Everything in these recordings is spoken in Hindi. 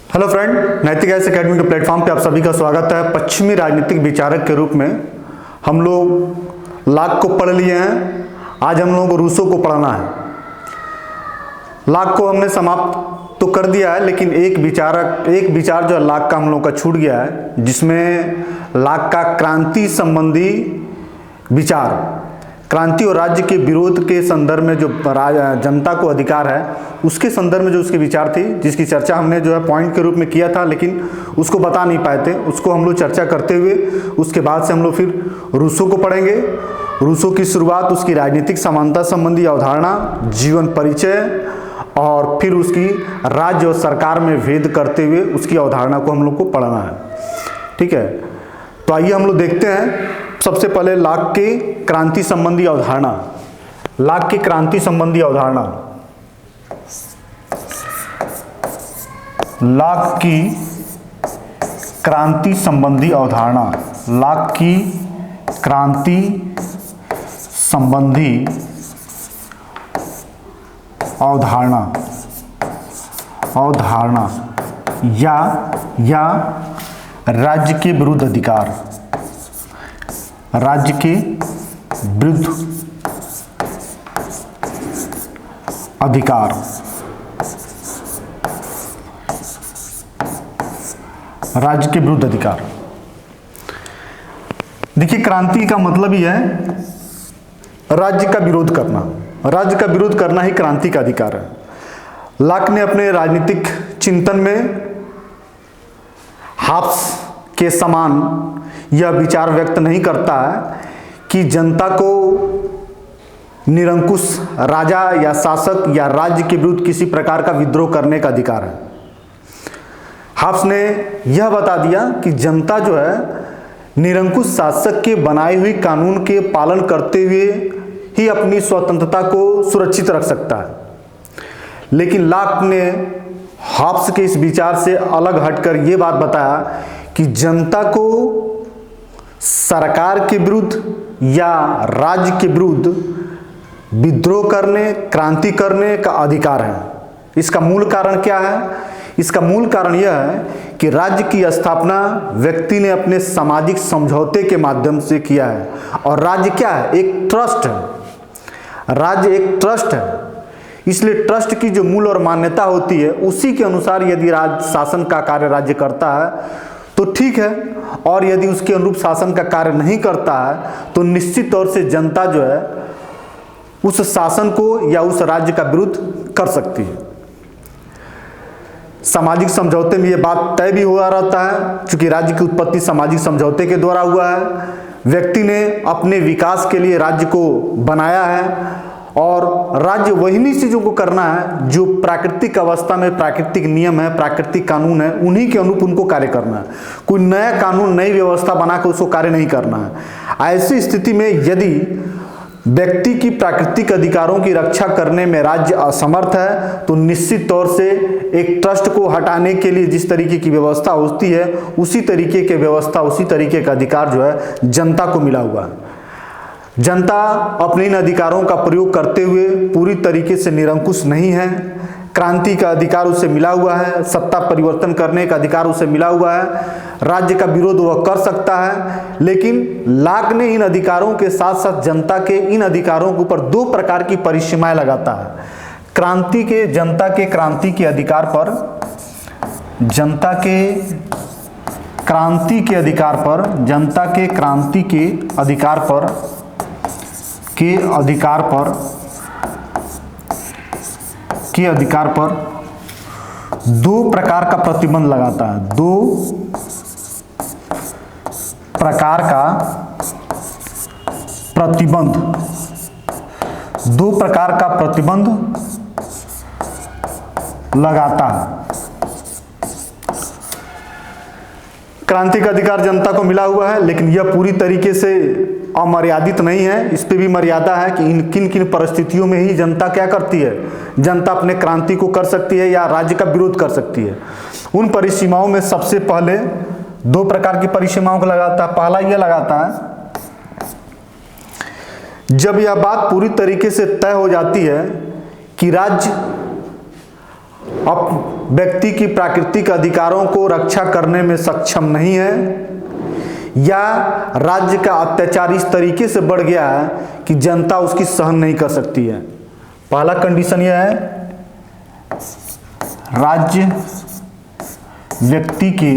हेलो फ्रेंड, नैतिक आइएएस एकेडमी के प्लेटफॉर्म पे आप सभी का स्वागत है। पश्चिमी राजनीतिक विचारक के रूप में हम लोग लाक को पढ़ लिए हैं। आज हम लोगों को रूसो को पढ़ना है। लाक को हमने समाप्त तो कर दिया है, लेकिन एक विचार जो है लाक का हम लोगों का छूट गया है, जिसमें लाक का क्रांति संबंधी विचार, क्रांति और राज्य के विरोध के संदर्भ में जो जनता को अधिकार है उसके संदर्भ में जो उसके विचार थी, जिसकी चर्चा हमने जो है पॉइंट के रूप में किया था, लेकिन उसको बता नहीं पाए थे। उसको हम लोग चर्चा करते हुए उसके बाद से हम लोग फिर रूसो को पढ़ेंगे। रूसो की शुरुआत, उसकी राजनीतिक समानता संबंधी अवधारणा, जीवन परिचय और फिर उसकी राज्य और सरकार में भेद करते हुए उसकी अवधारणा को हम लोग को पढ़ना है। ठीक है, तो आइए हम लोग देखते हैं। सबसे पहले लाक की क्रांति संबंधी अवधारणा। लाक की क्रांति संबंधी अवधारणा, लाक की क्रांति संबंधी अवधारणा, लाक की क्रांति संबंधी अवधारणा या राज्य के विरुद्ध अधिकार, राज्य के विरुद्ध अधिकार, राज्य के विरुद्ध अधिकार। देखिए, क्रांति का मतलब ही है राज्य का विरोध करना। राज्य का विरोध करना ही क्रांति का अधिकार है। लाक ने अपने राजनीतिक चिंतन में हाब्स के समान यह विचार व्यक्त नहीं करता है कि जनता को निरंकुश राजा या शासक या राज्य के विरुद्ध किसी प्रकार का विद्रोह करने का अधिकार है। हाब्स ने यह बता दिया कि जनता जो है निरंकुश शासक के बनाए हुए कानून के पालन करते हुए ही अपनी स्वतंत्रता को सुरक्षित रख सकता है। लेकिन लाक ने हाब्स के इस विचार से अलग हटकर यह बात बताया कि जनता को सरकार के विरुद्ध या राज्य के विरुद्ध विद्रोह करने, क्रांति करने का अधिकार है। इसका मूल कारण क्या है? इसका मूल कारण यह है कि राज्य की स्थापना व्यक्ति ने अपने सामाजिक समझौते के माध्यम से किया है। और राज्य क्या है? एक ट्रस्ट है। राज्य एक ट्रस्ट है। इसलिए ट्रस्ट की जो मूल और मान्यता होती है, उसी के अनुसार यदि राज्य शासन का कार्य राज्य करता है तो ठीक है, और यदि उसके अनुरूप शासन का कार्य नहीं करता है तो निश्चित तौर से जनता जो है उस शासन को या उस राज्य का विरोध कर सकती है। सामाजिक समझौते में यह बात तय भी हुआ रहता है, क्योंकि राज्य की उत्पत्ति सामाजिक समझौते के द्वारा हुआ है। व्यक्ति ने अपने विकास के लिए राज्य को बनाया है और राज्य वही चीजों को करना है जो प्राकृतिक अवस्था में प्राकृतिक नियम है, प्राकृतिक कानून है, उन्हीं के अनुरूप उनको कार्य करना है। कोई नया कानून, नई व्यवस्था बनाकर उसको कार्य नहीं करना है। ऐसी स्थिति में यदि व्यक्ति की प्राकृतिक अधिकारों की रक्षा करने में राज्य असमर्थ है तो निश्चित तौर से एक ट्रस्ट को हटाने के लिए जिस तरीके की व्यवस्था होती है, उसी तरीके की व्यवस्था, उसी तरीके का अधिकार जो है जनता को मिला हुआ है। जनता अपने इन अधिकारों का प्रयोग करते हुए पूरी तरीके से निरंकुश नहीं है। क्रांति का अधिकार उसे मिला हुआ है, सत्ता परिवर्तन करने का अधिकार उसे मिला हुआ है, राज्य का विरोध वह कर सकता है। लेकिन लाक ने इन अधिकारों के साथ साथ जनता के इन अधिकारों के ऊपर दो प्रकार की परिसीमाएं लगाता है। जनता के क्रांति के अधिकार पर, जनता के क्रांति के अधिकार पर, जनता के क्रांति के अधिकार पर दो प्रकार का प्रतिबंध लगाता है। दो प्रकार का प्रतिबंध लगाता है। क्रांति का अधिकार जनता को मिला हुआ है, लेकिन यह पूरी तरीके से अमर्यादित नहीं है। इस पे भी मर्यादा है कि किन किन परिस्थितियों में ही जनता क्या करती है, जनता अपने क्रांति को कर सकती है या राज्य का विरोध कर सकती है। उन परिसीमाओं में सबसे पहले दो प्रकार की परिसीमाओं को लगाता है। पहला यह लगाता है, जब यह बात पूरी तरीके से तय हो जाती है कि राज्य अब व्यक्ति की प्राकृतिक अधिकारों को रक्षा करने में सक्षम नहीं है, या राज्य का अत्याचार इस तरीके से बढ़ गया है कि जनता उसकी सहन नहीं कर सकती है। पहला कंडीशन यह है, राज्य व्यक्ति के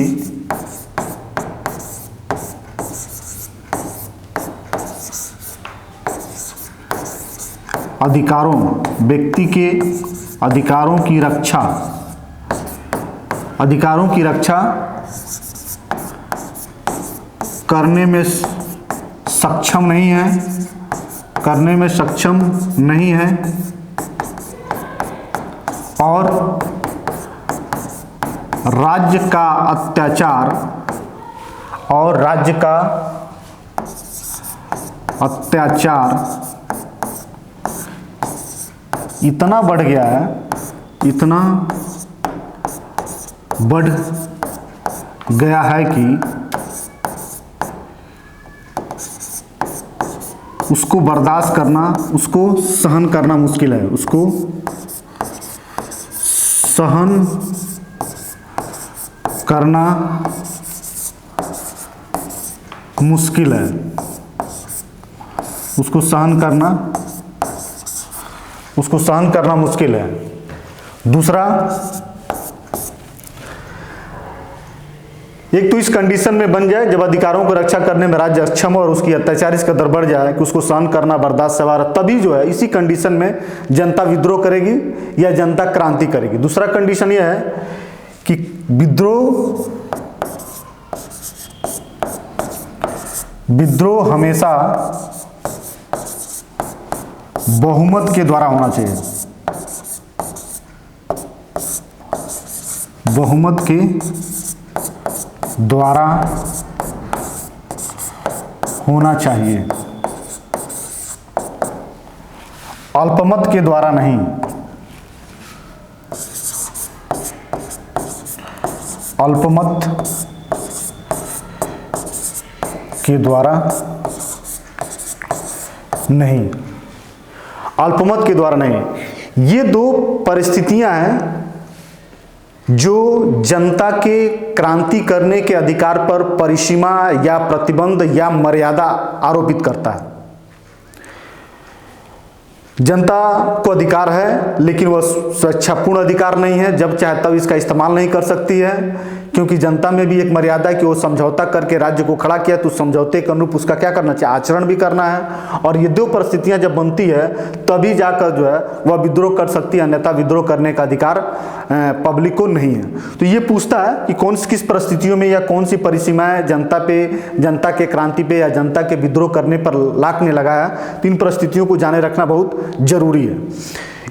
अधिकारों, व्यक्ति के अधिकारों की रक्षा करने में सक्षम नहीं है, और राज्य का अत्याचार इतना बढ़ गया है, कि उसको बर्दाश्त करना, उसको सहन करना मुश्किल है, उसको सहन करना मुश्किल है, उसको सहन करना मुश्किल है। दूसरा, एक तो इस कंडीशन में बन जाए जब अधिकारों को रक्षा करने में राज्य अक्षम और उसकी अत्याचार इस कदर बढ़ जाए कि उसको सहन करना बर्दाश्त से बाहर, तभी जो है इसी कंडीशन में जनता विद्रोह करेगी या जनता क्रांति करेगी। दूसरा कंडीशन यह है कि विद्रोह हमेशा बहुमत के द्वारा होना चाहिए, बहुमत के द्वारा होना चाहिए, अल्पमत के द्वारा नहीं, अल्पमत के द्वारा नहीं, अल्पमत के द्वारा नहीं। ये दो परिस्थितियां हैं जो जनता के क्रांति करने के अधिकार पर परिसीमा या प्रतिबंध या मर्यादा आरोपित करता है। जनता को अधिकार है, लेकिन वह स्वेच्छापूर्ण अधिकार नहीं है, जब चाहे तब इसका इस्तेमाल नहीं कर सकती है, क्योंकि जनता में भी एक मर्यादा है कि वो समझौता करके राज्य को खड़ा किया तो समझौते के अनुरूप उसका क्या करना चाहिए, आचरण भी करना है। और ये दो परिस्थितियां जब बनती है तभी जाकर जो है वह विद्रोह कर सकती है, अन्यथा विद्रोह करने का अधिकार पब्लिक को नहीं है। तो ये पूछता है कि किस परिस्थितियों में या कौन सी परिसीमाएं जनता के क्रांति पे या जनता के विद्रोह करने पर लाकने लगा है। तो इन परिस्थितियों को जाने रखना बहुत जरूरी है।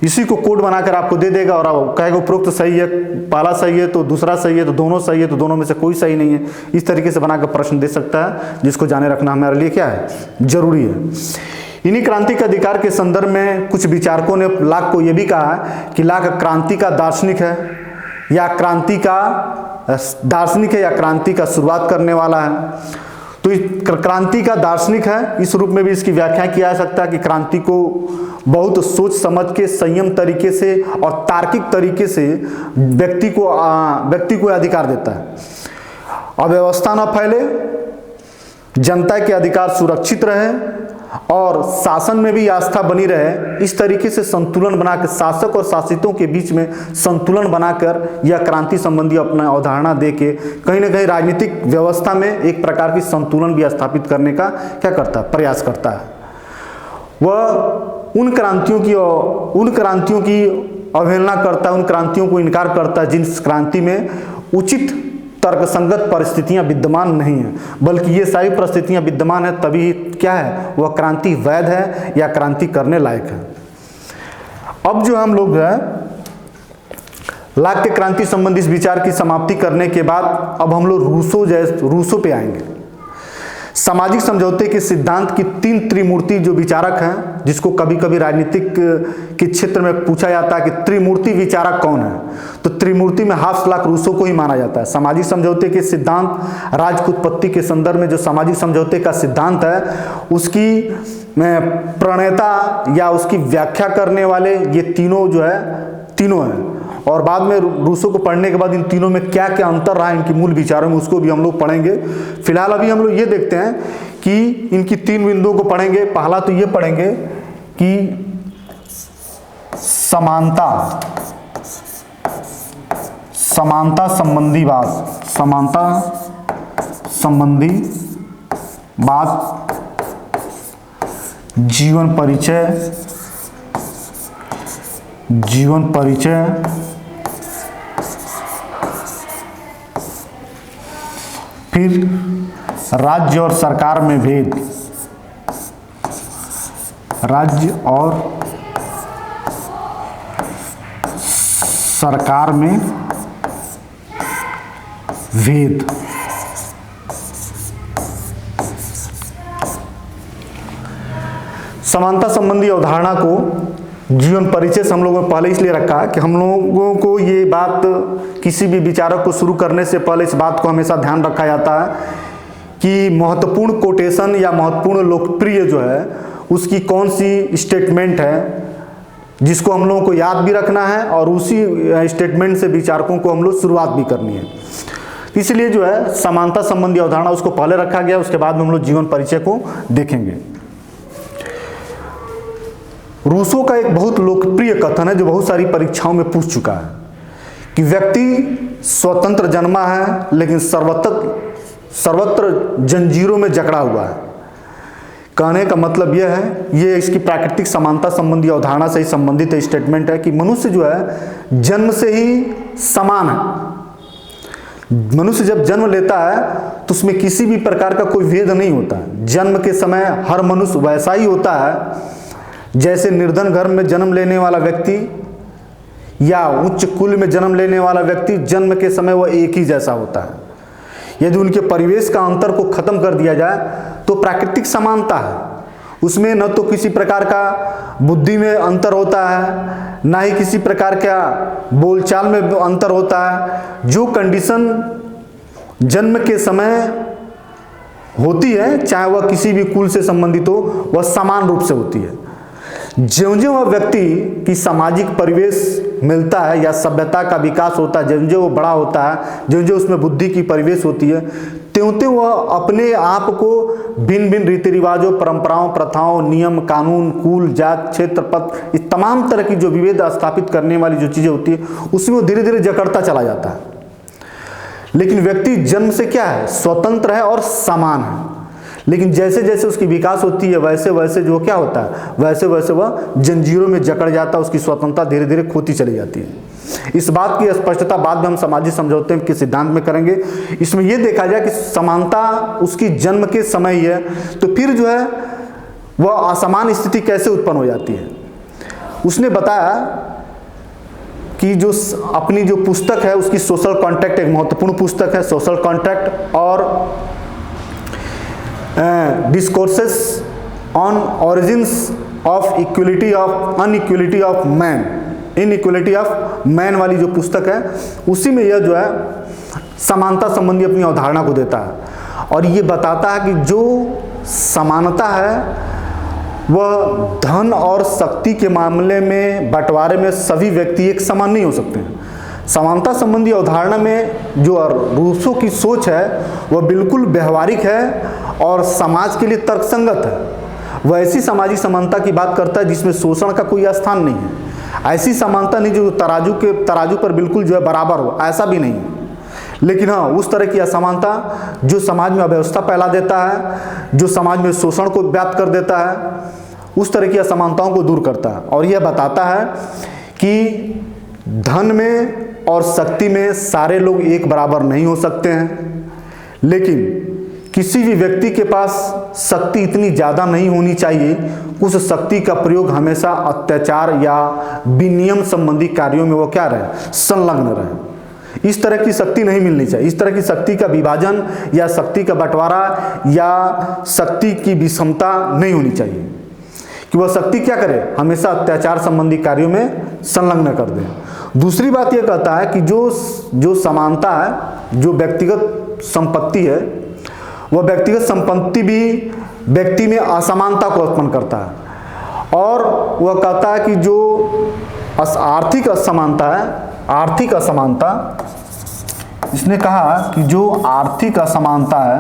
इसी को कोड बनाकर आपको दे देगा और आप कहेगा उपरोक्त तो सही है, पहला सही है तो दूसरा सही है, तो दोनों सही है तो दोनों में से कोई सही नहीं है। इस तरीके से बनाकर प्रश्न दे सकता है, जिसको जाने रखना हमारे लिए क्या है, जरूरी है। इन्हीं क्रांति के अधिकार के संदर्भ में कुछ विचारकों ने लाक को यह भी कहा कि लाक क्रांति का दार्शनिक है या क्रांति का शुरुआत करने वाला है। तो क्रांति का दार्शनिक है, इस रूप में भी इसकी व्याख्या किया जा सकता है कि क्रांति को बहुत सोच समझ के, संयम तरीके से और तार्किक तरीके से व्यक्ति को अधिकार देता है। अव्यवस्था न फैले, जनता के अधिकार सुरक्षित रहे और शासन में भी आस्था बनी रहे, इस तरीके से संतुलन बनाकर, शासक और शासितों के बीच में संतुलन बनाकर यह क्रांति संबंधी अपना अवधारणा देके कहीं ना कहीं राजनीतिक व्यवस्था में एक प्रकार की संतुलन भी स्थापित करने का क्या करता है, प्रयास करता है। वह उन क्रांतियों की अवहेलना करता है, उन क्रांतियों को इनकार करता है जिन क्रांति में उचित तर्कसंगत परिस्थितियां विद्यमान नहीं है, बल्कि ये सारी परिस्थितियां विद्यमान है, तभी क्या है, वह क्रांति वैध है या क्रांति करने लायक है। अब जो हम लोग है लाक के क्रांति संबंधी इस विचार की समाप्ति करने के बाद अब हम लोग रूसो पे आएंगे। सामाजिक समझौते के सिद्धांत की तीन त्रिमूर्ति जो विचारक हैं, जिसको कभी कभी राजनीतिक के क्षेत्र में पूछा जाता है कि त्रिमूर्ति विचारक कौन है, तो त्रिमूर्ति में हाफ्स रूसो को ही माना जाता है। सामाजिक समझौते के सिद्धांत, राज्य की उत्पत्ति के संदर्भ में जो सामाजिक समझौते का सिद्धांत है, उसकी प्रणेता या उसकी व्याख्या करने वाले ये तीनों हैं। और बाद में रूसो को पढ़ने के बाद इन तीनों में क्या क्या अंतर रहा इनकी मूल विचारों में, उसको भी हम लोग पढ़ेंगे। फिलहाल अभी हम लोग ये देखते हैं कि इनकी 3 बिंदुओं को पढ़ेंगे। पहला तो ये पढ़ेंगे कि समानता संबंधी बात, जीवन परिचय, फिर राज्य और सरकार में भेद, राज्य और सरकार में भेद। समानता संबंधी अवधारणा को जीवन परिचय से हम लोगों ने पहले इसलिए रखा कि हम लोगों को ये बात, किसी भी विचारक को शुरू करने से पहले इस बात को हमेशा ध्यान रखा जाता है कि महत्वपूर्ण कोटेशन या महत्वपूर्ण लोकप्रिय जो है उसकी कौन सी स्टेटमेंट है जिसको हम लोगों को याद भी रखना है, और उसी स्टेटमेंट से विचारकों को हम लोग शुरुआत भी करनी है। इसलिए जो है समानता संबंधी अवधारणा उसको पहले रखा गया, उसके बाद में हम लोग जीवन परिचय को देखेंगे। रूसो का एक बहुत लोकप्रिय कथन है जो बहुत सारी परीक्षाओं में पूछ चुका है कि व्यक्ति स्वतंत्र जन्मा है लेकिन सर्वत्र जंजीरों में जकड़ा हुआ है। कहने का मतलब यह है, ये इसकी प्राकृतिक समानता संबंधी अवधारणा से ही संबंधित स्टेटमेंट है कि मनुष्य जो है जन्म से ही समान है। मनुष्य जब जन्म लेता है तो उसमें किसी भी प्रकार का कोई भेद नहीं होता। जन्म के समय हर मनुष्य वैसा ही होता है जैसे निर्धन घर में जन्म लेने वाला व्यक्ति या उच्च कुल में जन्म लेने वाला व्यक्ति, जन्म के समय वह एक ही जैसा होता है। यदि उनके परिवेश का अंतर को खत्म कर दिया जाए तो प्राकृतिक समानता है। उसमें न तो किसी प्रकार का बुद्धि में अंतर होता है, ना ही किसी प्रकार का बोलचाल में अंतर होता है। जो कंडीशन जन्म के समय होती है, चाहे वह किसी भी कुल से संबंधित हो, वह समान रूप से होती है। ज्यों-ज्यों वह व्यक्ति की सामाजिक परिवेश मिलता है या सभ्यता का विकास होता है, ज्यों-ज्यों वो बड़ा होता है, ज्यों-ज्यों उसमें बुद्धि की परिवेश होती है, त्यों-त्यों वह अपने आप को भिन्न भिन्न रीति रिवाजों, परंपराओं, प्रथाओं, नियम, कानून, कुल, जात, क्षेत्र, पद, इस तमाम तरह की जो विभेद स्थापित करने वाली जो चीजें होती है उसमें वो धीरे धीरे जकड़ता चला जाता है। लेकिन व्यक्ति जन्म से क्या है, स्वतंत्र है और समान है। लेकिन जैसे जैसे उसकी विकास होती है वैसे वैसे जो क्या होता है, वैसे वैसे वह जंजीरों में जकड़ जाता है, उसकी स्वतंत्रता धीरे धीरे खोती चली जाती है। इस बात की स्पष्टता बाद में हम सामाजिक समझौते के सिद्धांत में करेंगे। इसमें यह देखा जाए कि समानता उसकी जन्म के समय ही है, तो फिर जो है वह असमान स्थिति कैसे उत्पन्न हो जाती है। उसने बताया कि जो अपनी जो पुस्तक है उसकी सोशल कॉन्ट्रैक्ट, एक महत्वपूर्ण पुस्तक है सोशल कॉन्ट्रैक्ट, और discourses on origins of equality of inequality of man, inequality of man वाली जो पुस्तक है, उसी में यह जो है समानता संबंधी अपनी अवधारणा को देता है और ये बताता है कि जो समानता है वह धन और शक्ति के मामले में, बंटवारे में सभी व्यक्ति एक समान नहीं हो सकते हैं। समानता संबंधी अवधारणा में जो रूसो की सोच है वह बिल्कुल व्यवहारिक है और समाज के लिए तर्कसंगत है। वह ऐसी सामाजिक समानता की बात करता है जिसमें शोषण का कोई स्थान नहीं है। ऐसी समानता नहीं जो तराजू पर बिल्कुल जो है बराबर हो, ऐसा भी नहीं है। लेकिन हाँ, उस तरह की असमानता जो समाज में अव्यवस्था फैला देता है, जो समाज में शोषण को व्याप्त कर देता है, उस तरह की असमानताओं को दूर करता है। और यह बताता है कि धन में और शक्ति में सारे लोग एक बराबर नहीं हो सकते हैं, लेकिन किसी भी व्यक्ति के पास शक्ति इतनी ज़्यादा नहीं होनी चाहिए, उस शक्ति का प्रयोग हमेशा अत्याचार या विनियम संबंधी कार्यों में वो क्या रहे, संलग्न रहे। इस तरह की शक्ति नहीं मिलनी चाहिए। इस तरह की शक्ति का विभाजन या शक्ति का बंटवारा या शक्ति की विषमता नहीं होनी चाहिए कि वह शक्ति क्या करे, हमेशा अत्याचार संबंधी कार्यों में संलग्न कर दे। दूसरी बात यह कहता है कि जो समानता है, जो व्यक्तिगत संपत्ति है, वह व्यक्तिगत संपत्ति भी व्यक्ति में असमानता को उत्पन्न करता है। और वह कहता है कि जो आर्थिक असमानता है आर्थिक असमानता, इसने कहा कि जो आर्थिक असमानता है,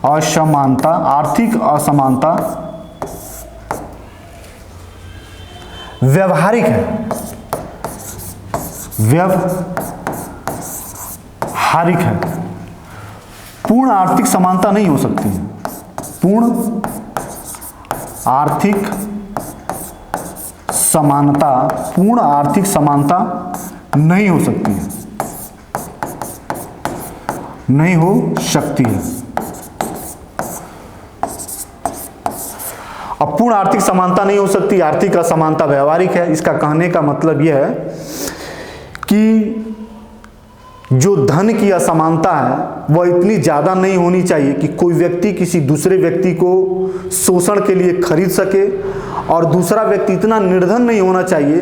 असमानता, आर्थिक असमानता व्यवहारिक है, व्यवहारिक है, पूर्ण आर्थिक समानता नहीं हो सकती है, पूर्ण आर्थिक समानता, पूर्ण आर्थिक समानता नहीं हो सकती है, नहीं हो सकती है। अब पूर्ण आर्थिक समानता नहीं हो सकती, आर्थिक असमानता व्यवहारिक है। इसका कहने का मतलब यह है कि जो धन की असमानता है वह इतनी ज़्यादा नहीं होनी चाहिए कि कोई व्यक्ति किसी दूसरे व्यक्ति को शोषण के लिए खरीद सके, और दूसरा व्यक्ति इतना निर्धन नहीं होना चाहिए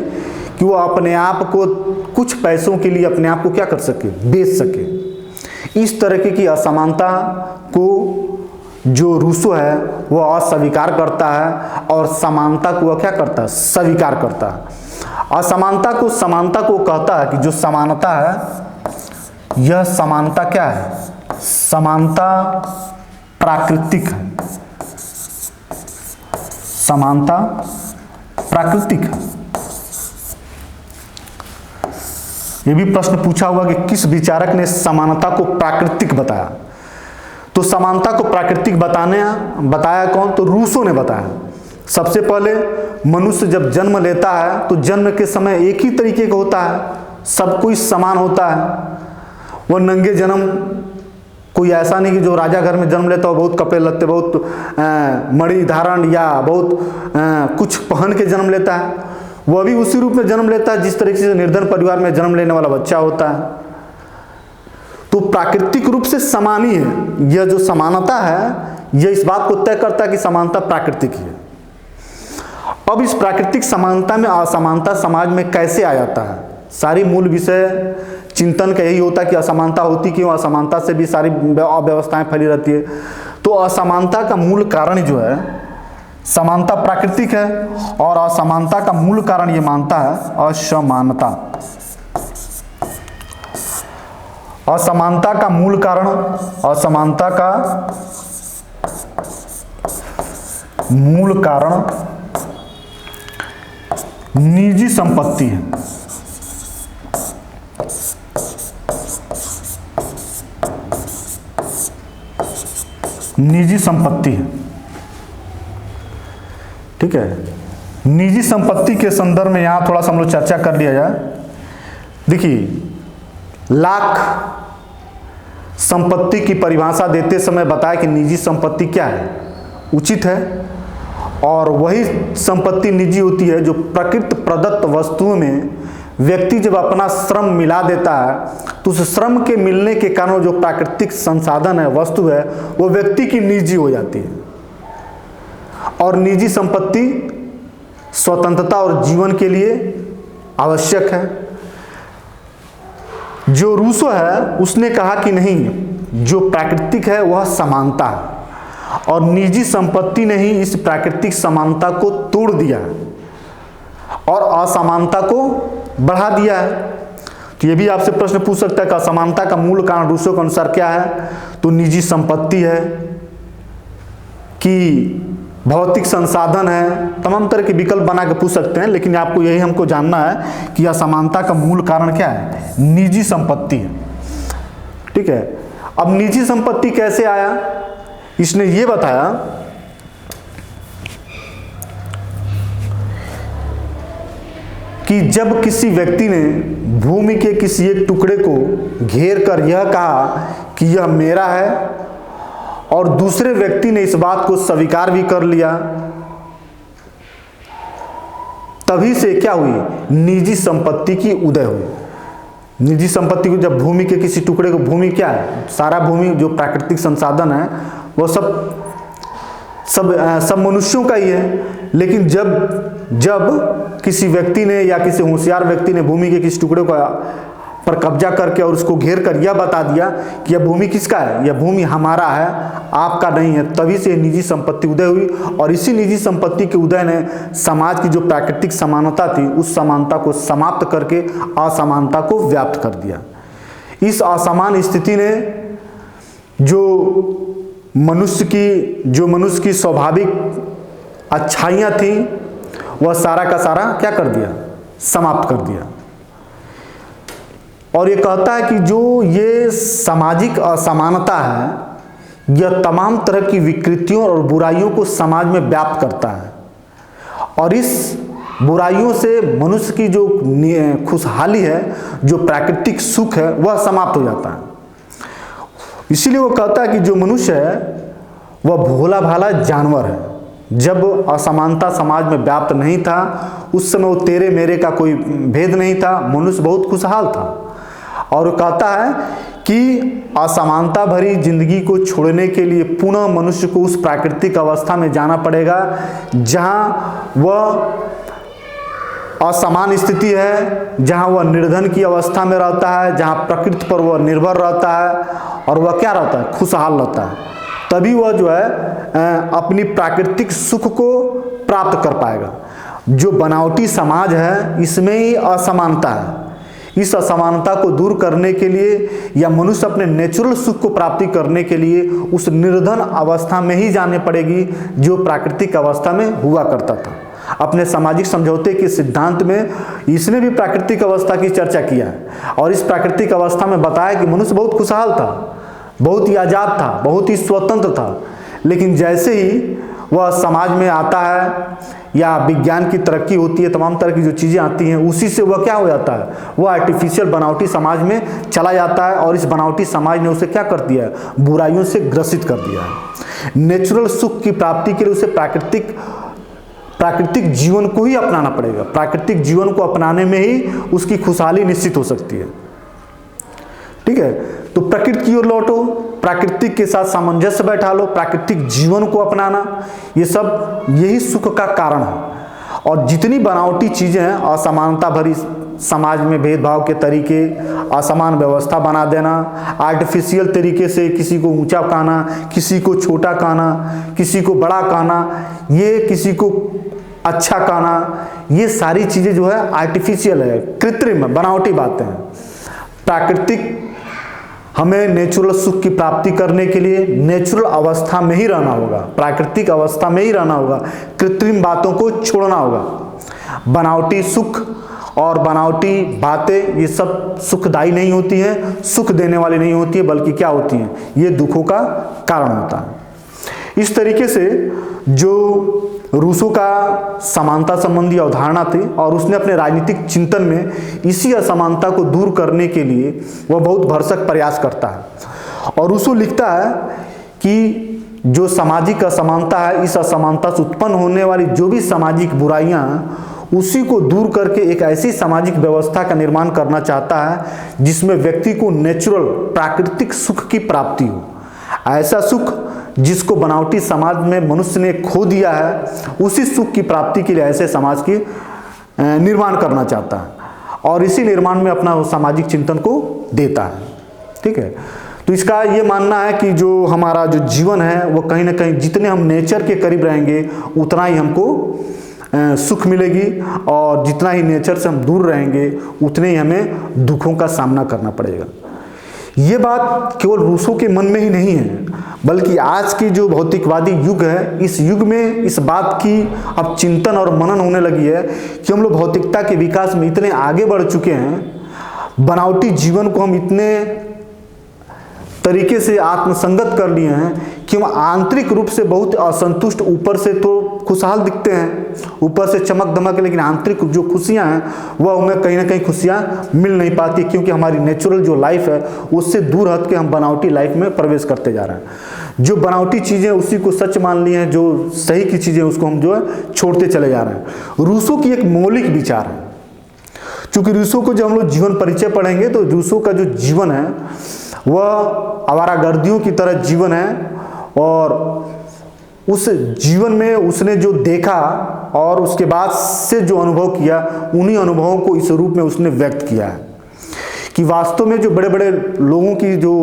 कि वो अपने आप को कुछ पैसों के लिए अपने आप को क्या कर सके, बेच सके। इस तरीके की असमानता को जो रूसो है वह अस्वीकार करता है, और समानता को वह क्या करता है, स्वीकार करता है। असमानता को समानता को कहता है कि जो समानता है, यह समानता क्या है, समानता प्राकृतिक है, समानता प्राकृतिक है। यह भी प्रश्न पूछा हुआ कि किस विचारक ने समानता को प्राकृतिक बताया। तो समानता को प्राकृतिक बताया कौन, तो रूसो ने बताया। सबसे पहले मनुष्य जब जन्म लेता है तो जन्म के समय एक ही तरीके का होता है, सब कोई समान होता है। वह नंगे जन्म, कोई ऐसा नहीं कि जो राजा घर में जन्म लेता हो बहुत कपड़े लत्ते, बहुत मणि धारण या बहुत कुछ पहन के जन्म लेता है, वह भी उसी रूप में जन्म लेता है जिस तरीके से निर्धन परिवार में जन्म लेने वाला बच्चा होता है। तो प्राकृतिक रूप से समान ही है। यह जो समानता है यह इस बात को तय करता है कि समानता प्राकृतिक है। अब इस प्राकृतिक समानता में असमानता समाज में कैसे आ जाता है, सारी मूल विषय चिंतन का यही होता है कि असमानता होती क्यों, असमानता से भी सारी अव्यवस्थाएं फैली रहती है। तो असमानता का मूल कारण जो है, समानता प्राकृतिक है और असमानता का मूल कारण ये मानता है असमानता। असमानता का मूल कारण, असमानता का मूल कारण निजी संपत्ति है। निजी संपत्ति है, ठीक है। निजी संपत्ति के संदर्भ में यहां थोड़ा सा हम लोग चर्चा कर लिया जाए। देखिए, लाख संपत्ति की परिभाषा देते समय बताया कि निजी संपत्ति क्या है, उचित है, और वही संपत्ति निजी होती है जो प्रकृति प्रदत्त वस्तुओं में व्यक्ति जब अपना श्रम मिला देता है तो उस श्रम के मिलने के कारण जो प्राकृतिक संसाधन है, वस्तु है, वो व्यक्ति की निजी हो जाती है। और निजी संपत्ति स्वतंत्रता और जीवन के लिए आवश्यक है। जो रूसो है उसने कहा कि नहीं, जो प्राकृतिक है वह समानता है, और निजी संपत्ति ने ही इस प्राकृतिक समानता को तोड़ दिया और असमानता को बढ़ा दिया है। तो ये भी आपसे प्रश्न पूछ सकता है कि असमानता का मूल कारण रूसो के अनुसार क्या है, तो निजी संपत्ति है कि भौतिक संसाधन है, तमाम तरह के विकल्प बना के पूछ सकते हैं, लेकिन आपको यही हमको जानना है कि असमानता का मूल कारण क्या है, निजी संपत्ति है, ठीक है। अब निजी संपत्ति कैसे आया, इसने ये बताया कि जब किसी व्यक्ति ने भूमि के किसी एक टुकड़े को घेर कर यह कहा कि यह मेरा है, और दूसरे व्यक्ति ने इस बात को स्वीकार भी कर लिया, तभी से क्या हुई, निजी संपत्ति की उदय हुई। निजी संपत्ति को, जब भूमि के किसी टुकड़े को, भूमि क्या है, सारा भूमि जो प्राकृतिक संसाधन है वो सब मनुष्यों का ही है, लेकिन जब किसी व्यक्ति ने या किसी होशियार व्यक्ति ने भूमि के किसी टुकड़े को पर कब्जा करके और उसको घेर कर यह बता दिया कि यह भूमि किसका है, यह भूमि हमारा है, आपका नहीं है। तभी से निजी संपत्ति उदय हुई और इसी निजी संपत्ति के उदय ने समाज की जो प्राकृतिक समानता थी उस समानता को समाप्त करके असमानता को व्याप्त कर दिया। इस असमान स्थिति ने जो मनुष्य की स्वाभाविक अच्छाइयाँ थी वह सारा का सारा क्या कर दिया, समाप्त कर दिया। और ये कहता है कि जो ये सामाजिक असमानता है यह तमाम तरह की विकृतियों और बुराइयों को समाज में व्याप्त करता है और इस बुराइयों से मनुष्य की जो खुशहाली है, जो प्राकृतिक सुख है, वह समाप्त हो जाता है। इसीलिए वो कहता है कि जो मनुष्य है वह भोला भाला जानवर है। जब असमानता समाज में व्याप्त नहीं था उस समय वो तेरे मेरे का कोई भेद नहीं था, मनुष्य बहुत खुशहाल था। और कहता है कि असमानता भरी जिंदगी को छोड़ने के लिए पुनः मनुष्य को उस प्राकृतिक अवस्था में जाना पड़ेगा जहां वह असमान स्थिति है, जहां वह निर्धन की अवस्था में रहता है, जहां प्रकृति पर वह निर्भर रहता है और वह क्या रहता है, खुशहाल रहता है। तभी वह जो है अपनी प्राकृतिक सुख को प्राप्त कर पाएगा। जो बनावटी समाज है इसमें ही असमानता है। इस असमानता को दूर करने के लिए या मनुष्य अपने नेचुरल सुख को प्राप्ति करने के लिए उस निर्धन अवस्था में ही जाने पड़ेगी जो प्राकृतिक अवस्था में हुआ करता था। अपने सामाजिक समझौते के सिद्धांत में इसने भी प्राकृतिक अवस्था की चर्चा किया है और इस प्राकृतिक अवस्था में बताया कि मनुष्य बहुत खुशहाल था, बहुत ही आज़ाद था, बहुत ही स्वतंत्र था। लेकिन जैसे ही वह समाज में आता है या विज्ञान की तरक्की होती है, तमाम तरह की जो चीज़ें आती हैं, उसी से वह क्या हो जाता है, वह आर्टिफिशियल बनावटी समाज में चला जाता है और इस बनावटी समाज ने उसे क्या कर दिया है, बुराइयों से ग्रसित कर दिया है। नेचुरल सुख की प्राप्ति के लिए उसे प्राकृतिक जीवन को ही अपनाना पड़ेगा। प्राकृतिक जीवन को अपनाने में ही उसकी खुशहाली निश्चित हो सकती है। ठीक है, तो प्रकृति की ओर लौटो, प्राकृतिक के साथ सामंजस्य बैठा लो, प्राकृतिक जीवन को अपनाना, ये सब यही सुख का कारण है। और जितनी बनावटी चीजें हैं, असमानता भरी समाज में भेदभाव के तरीके, असमान व्यवस्था बना देना, आर्टिफिशियल तरीके से किसी को ऊंचा कहना, किसी को छोटा कहना, किसी को बड़ा कहना, ये किसी को अच्छा कहना, ये सारी चीजें जो है आर्टिफिशियल है, कृत्रिम है, बनावटी बातें हैं। प्राकृतिक हमें नेचुरल सुख की प्राप्ति करने के लिए नेचुरल अवस्था में ही रहना होगा, प्राकृतिक अवस्था में ही रहना होगा, कृत्रिम बातों को छोड़ना होगा। बनावटी सुख और बनावटी बातें ये सब सुखदायी नहीं होती हैं, सुख देने वाली नहीं होती है, बल्कि क्या होती हैं, ये दुखों का कारण होता है। इस तरीके से जो रूसो का समानता संबंधी अवधारणा थी और उसने अपने राजनीतिक चिंतन में इसी असमानता को दूर करने के लिए वह बहुत भरसक प्रयास करता है। और रूसो लिखता है कि जो सामाजिक असमानता है, इस असमानता से उत्पन्न होने वाली जो भी सामाजिक बुराइयां हैं उसी को दूर करके एक ऐसी सामाजिक व्यवस्था का निर्माण करना चाहता है जिसमें व्यक्ति को नेचुरल प्राकृतिक सुख की प्राप्ति हो। ऐसा सुख जिसको बनावटी समाज में मनुष्य ने खो दिया है, उसी सुख की प्राप्ति के लिए ऐसे समाज की निर्माण करना चाहता है और इसी निर्माण में अपना सामाजिक चिंतन को देता है। ठीक है, तो इसका ये मानना है कि जो हमारा जो जीवन है वो कहीं ना कहीं जितने हम नेचर के करीब रहेंगे उतना ही हमको सुख मिलेगी और जितना ही नेचर से हम दूर रहेंगे उतने ही हमें दुखों का सामना करना पड़ेगा। ये बात केवल रूसों के मन में ही नहीं है, बल्कि आज की जो भौतिकवादी युग है, इस युग में इस बात की अब चिंतन और मनन होने लगी है कि हम लोग भौतिकता के विकास में इतने आगे बढ़ चुके हैं, बनावटी जीवन को हम इतने तरीके से आत्मसंगत कर लिए हैं कि हम आंतरिक रूप से बहुत असंतुष्ट, ऊपर से तो खुशहाल दिखते हैं, ऊपर से चमक दमक, लेकिन आंतरिक जो खुशियां हैं वह हमें कहीं ना कहीं खुशियां मिल नहीं पाती, क्योंकि हमारी नेचुरल जो लाइफ है उससे दूर हट के हम बनावटी लाइफ में प्रवेश करते जा रहे हैं। जो बनावटी चीज़ें उसी को सच मान ली हैं, जो सही की चीज़ें उसको हम जो है छोड़ते चले जा रहे हैं। रूसो की एक मौलिक विचार है, चूँकि रूसो को जब हम लोग जीवन परिचय पढ़ेंगे तो रूसो का जो जीवन है वह आवारागर्दियों की तरह जीवन है और उस जीवन में उसने जो देखा और उसके बाद से जो अनुभव किया, उन्हीं अनुभवों को इस रूप में उसने व्यक्त किया है कि वास्तव में जो बड़े बड़े लोगों की जो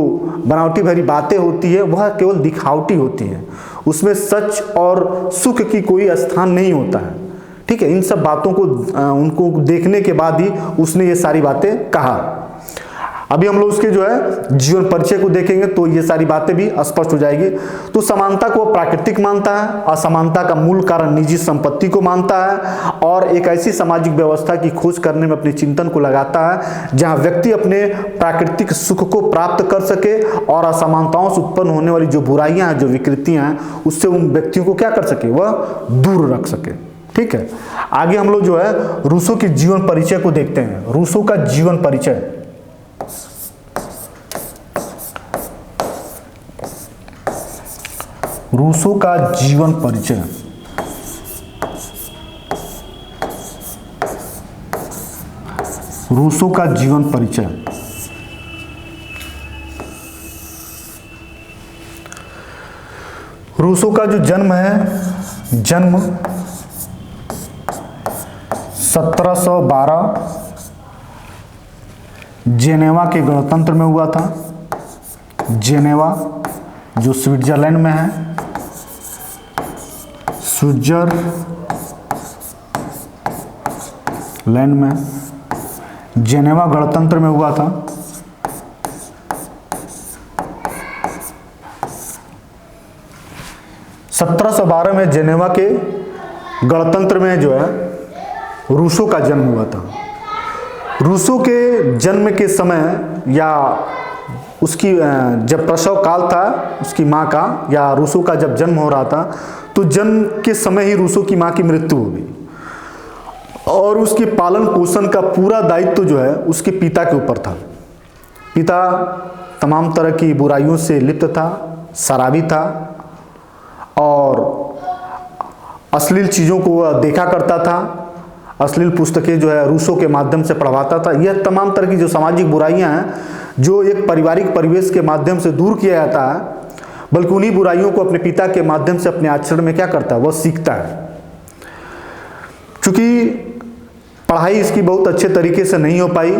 बनावटी भरी बातें होती है वह केवल दिखावटी होती है, उसमें सच और सुख की कोई स्थान नहीं होता है। ठीक है, इन सब बातों को उनको देखने के बाद ही उसने ये सारी बातें कहा। अभी हम लोग उसके जो है जीवन परिचय को देखेंगे तो ये सारी बातें भी स्पष्ट हो जाएगी। तो समानता को प्राकृतिक मानता है, असमानता का मूल कारण निजी संपत्ति को मानता है और एक ऐसी सामाजिक व्यवस्था की खोज करने में अपने चिंतन को लगाता है जहां व्यक्ति अपने प्राकृतिक सुख को प्राप्त कर सके और असमानताओं से उत्पन्न होने वाली जो बुराइयां हैं, जो विकृतियां हैं, उससे उन व्यक्तियों को क्या कर सके, वह दूर रख सके। ठीक है, आगे हम लोग जो है रूसो की जीवन परिचय को देखते हैं। रूसो का जीवन परिचय, रूसो का जीवन परिचय। रूसो का जीवन परिचय। रूसो का जो जन्म है, जन्म 1712 जेनेवा के गणतंत्र में हुआ था। जेनेवा जो स्विट्जरलैंड में है, स्विट्जरलैंड में जेनेवा गणतंत्र में हुआ था। (1712) में जेनेवा के गणतंत्र में जो है रूसो का जन्म हुआ था। रूसो के जन्म के समय या उसकी जब प्रसव काल था उसकी माँ का, या रूसो का जब जन्म हो रहा था, तो जन्म के समय ही रूसो की माँ की मृत्यु हो गई और उसके पालन पोषण का पूरा दायित्व जो है उसके पिता के ऊपर था। पिता तमाम तरह की बुराइयों से लिप्त था, शराबी था और अश्लील चीज़ों को वह देखा करता था। अश्लील पुस्तकें जो है रूसो के माध्यम से पढ़वाता था। यह तमाम तरह की जो सामाजिक बुराइयां हैं जो एक पारिवारिक परिवेश के माध्यम से दूर किया जाता है, बल्कि उन्हीं बुराइयों को अपने पिता के माध्यम से अपने आचरण में क्या करता है, वह सीखता है। चूंकि पढ़ाई इसकी बहुत अच्छे तरीके से नहीं हो पाई,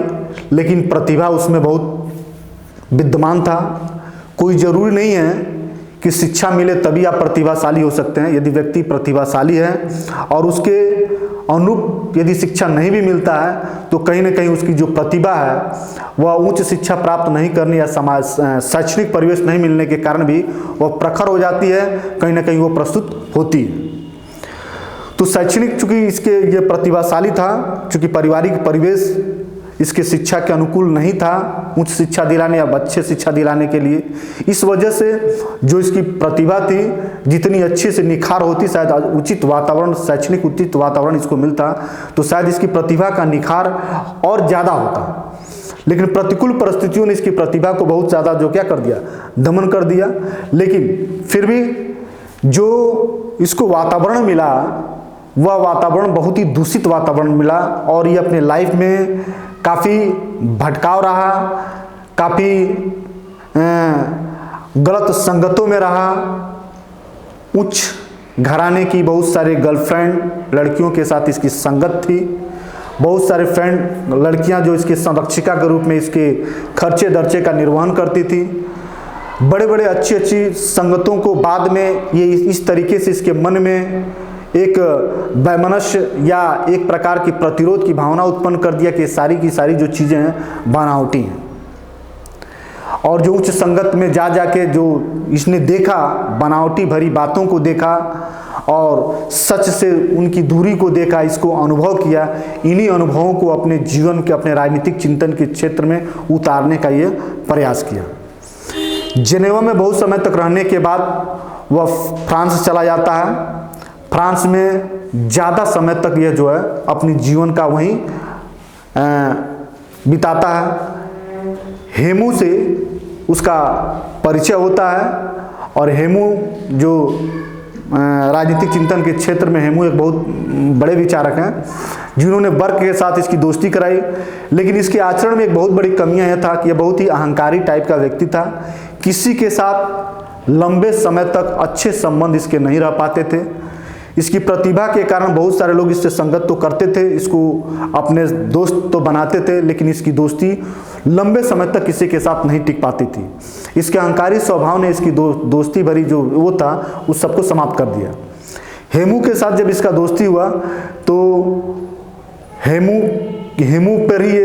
लेकिन प्रतिभा उसमें बहुत विद्यमान था। कोई ज़रूरी नहीं है कि शिक्षा मिले तभी आप प्रतिभाशाली हो सकते हैं। यदि व्यक्ति प्रतिभाशाली है और उसके अनुरूप यदि शिक्षा नहीं भी मिलता है तो कहीं ना कहीं उसकी जो प्रतिभा है वह उच्च शिक्षा प्राप्त नहीं करने या शैक्षणिक परिवेश नहीं मिलने के कारण भी वह प्रखर हो जाती है, कहीं ना कहीं वो प्रस्तुत होती है। तो शैक्षणिक चूंकि इसके ये प्रतिभाशाली था, चूंकि पारिवारिक परिवेश इसके शिक्षा के अनुकूल नहीं था उच्च शिक्षा दिलाने या अच्छे शिक्षा दिलाने के लिए, इस वजह से जो इसकी प्रतिभा थी जितनी अच्छे से निखार होती, शायद उचित वातावरण, शैक्षणिक उचित वातावरण इसको मिलता तो शायद इसकी प्रतिभा का निखार और ज़्यादा होता। लेकिन प्रतिकूल परिस्थितियों ने इसकी प्रतिभा को बहुत ज़्यादा जो क्या कर दिया, दमन कर दिया। लेकिन फिर भी जो इसको वातावरण मिला वह वातावरण बहुत ही दूषित वातावरण मिला और ये अपने लाइफ में काफ़ी भटकाव रहा, काफ़ी गलत संगतों में रहा। उच्च घराने की बहुत सारे गर्लफ्रेंड लड़कियों के साथ इसकी संगत थी। बहुत सारे फ्रेंड लड़कियां जो इसके संरक्षिका के रूप में इसके खर्चे दर्चे का निर्वहन करती थी। बड़े बड़े अच्छी संगतों को बाद में ये इस तरीके से इसके मन में एक वैमनस्य या एक प्रकार की प्रतिरोध की भावना उत्पन्न कर दिया कि सारी की सारी जो चीज़ें हैं बनावटी हैं। और जो उच्च संगत में जा जाके जो इसने देखा, बनावटी भरी बातों को देखा और सच से उनकी दूरी को देखा, इसको अनुभव किया। इन्हीं अनुभवों को अपने जीवन के, अपने राजनीतिक चिंतन के क्षेत्र में उतारने का ये प्रयास किया। जेनेवा में बहुत समय तक रहने के बाद वह फ्रांस चला जाता है। फ्रांस में ज़्यादा समय तक यह जो है अपनी जीवन का वहीं बिताता है। हेमू से उसका परिचय होता है और हेमू जो राजनीतिक चिंतन के क्षेत्र में हेमू एक बहुत बड़े विचारक हैं जिन्होंने बर्क के साथ इसकी दोस्ती कराई। लेकिन इसके आचरण में एक बहुत बड़ी कमियां यह था कि यह बहुत ही अहंकारी टाइप का व्यक्ति था। किसी के साथ लंबे समय तक अच्छे संबंध इसके नहीं रह पाते थे। इसकी प्रतिभा के कारण बहुत सारे लोग इससे संगत तो करते थे, इसको अपने दोस्त तो बनाते थे, लेकिन इसकी दोस्ती लंबे समय तक किसी के साथ नहीं टिक पाती थी। इसके अहंकारी स्वभाव ने इसकी दोस्ती भरी जो वो था उस सबको समाप्त कर दिया। हेमू के साथ जब इसका दोस्ती हुआ तो हेमू पर ही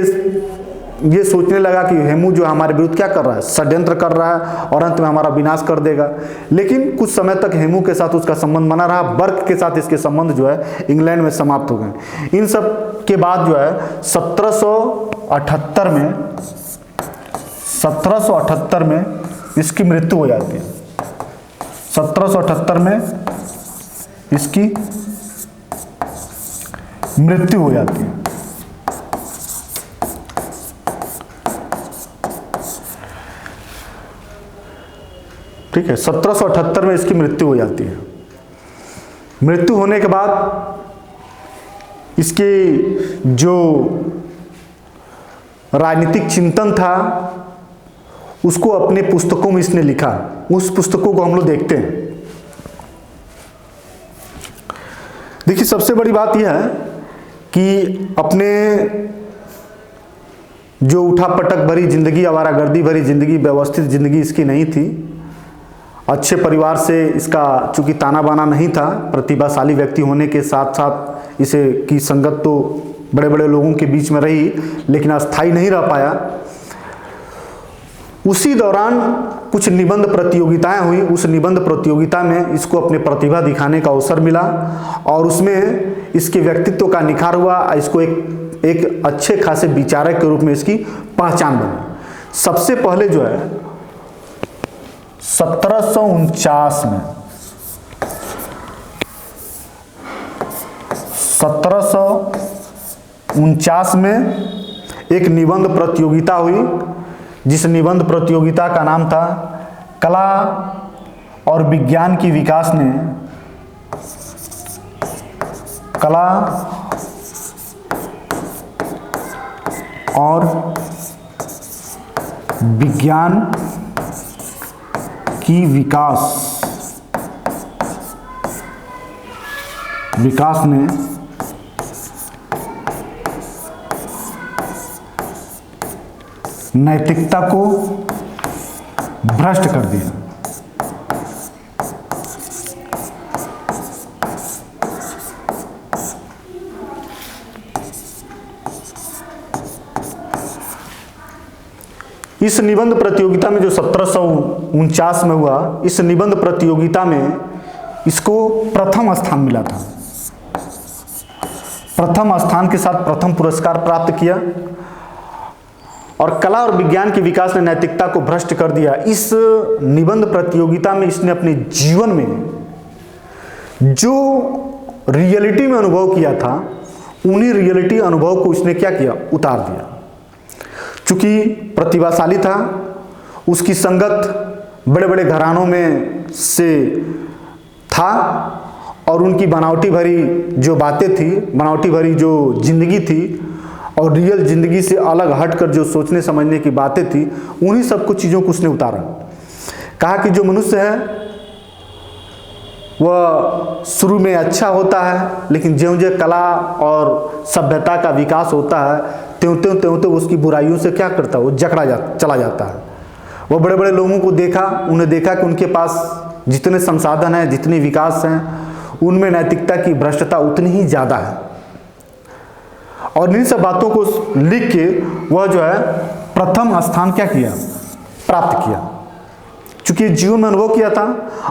ये सोचने लगा कि हेमू जो हमारे विरुद्ध क्या कर रहा है, षड्यंत्र कर रहा है और अंत में हमारा विनाश कर देगा। लेकिन कुछ समय तक हेमू के साथ उसका संबंध बना रहा। बर्क के साथ इसके संबंध जो है इंग्लैंड में समाप्त हो गए। इन सब के बाद जो है 1778 में इसकी मृत्यु हो जाती है। 1778 में इसकी मृत्यु हो जाती है। ठीक है, 1778 में इसकी मृत्यु हो जाती है। मृत्यु होने के बाद इसके जो राजनीतिक चिंतन था उसको अपने पुस्तकों में इसने लिखा। उस पुस्तकों को हम लोग देखते हैं। देखिए, सबसे बड़ी बात यह है कि अपने जो उठापटक भरी जिंदगी, आवारागर्दी भरी जिंदगी, व्यवस्थित जिंदगी इसकी नहीं थी। अच्छे परिवार से इसका चूंकि ताना बाना नहीं था, प्रतिभाशाली व्यक्ति होने के साथ साथ इसे की संगत तो बड़े बड़े लोगों के बीच में रही, लेकिन अस्थायी नहीं रह पाया। उसी दौरान कुछ निबंध प्रतियोगिताएं हुई। उस निबंध प्रतियोगिता में इसको अपने प्रतिभा दिखाने का अवसर मिला और उसमें इसके व्यक्तित्व का निखार हुआ। इसको एक अच्छे खासे विचारक के रूप में इसकी पहचान बनी। सबसे पहले जो है 1749 में 1749 में एक निबंध प्रतियोगिता हुई, जिस निबंध प्रतियोगिता का नाम था कला और विज्ञान की विकास ने कला और विज्ञान की विकास ने नैतिकता को भ्रष्ट कर दिया। इस निबंध प्रतियोगिता में जो 1749 में हुआ, इस निबंध प्रतियोगिता में इसको प्रथम स्थान मिला था। प्रथम स्थान के साथ प्रथम पुरस्कार प्राप्त किया और कला और विज्ञान के विकास ने नैतिकता को भ्रष्ट कर दिया। इस निबंध प्रतियोगिता में इसने अपने जीवन में जो रियलिटी में अनुभव किया था, उन्हीं रियलिटी अनुभव को इसने क्या किया, उतार दिया। चूंकि प्रतिभाशाली था, उसकी संगत बड़े बड़े घरानों में से था और उनकी बनावटी भरी जो बातें थी, बनावटी भरी जो जिंदगी थी और रियल जिंदगी से अलग हटकर जो सोचने समझने की बातें थी, उन्हीं सब कुछ चीज़ों को उसने उतारा। कहा कि जो मनुष्य है वह शुरू में अच्छा होता है, लेकिन ज्यों-ज्यों कला और सभ्यता का विकास होता है त्यों-त्यों उसकी बुराइयों से क्या करता है, वो चला जाता है। वो बड़े बड़े लोगों को देखा, उन्हें देखा कि उनके पास जितने संसाधन हैं, जितने विकास हैं, उनमें नैतिकता की भ्रष्टता उतनी ही ज़्यादा है। और इन सब बातों को लिख के वह जो है प्रथम स्थान क्या किया, प्राप्त किया। चूंकि जीवन में अनुभव किया था,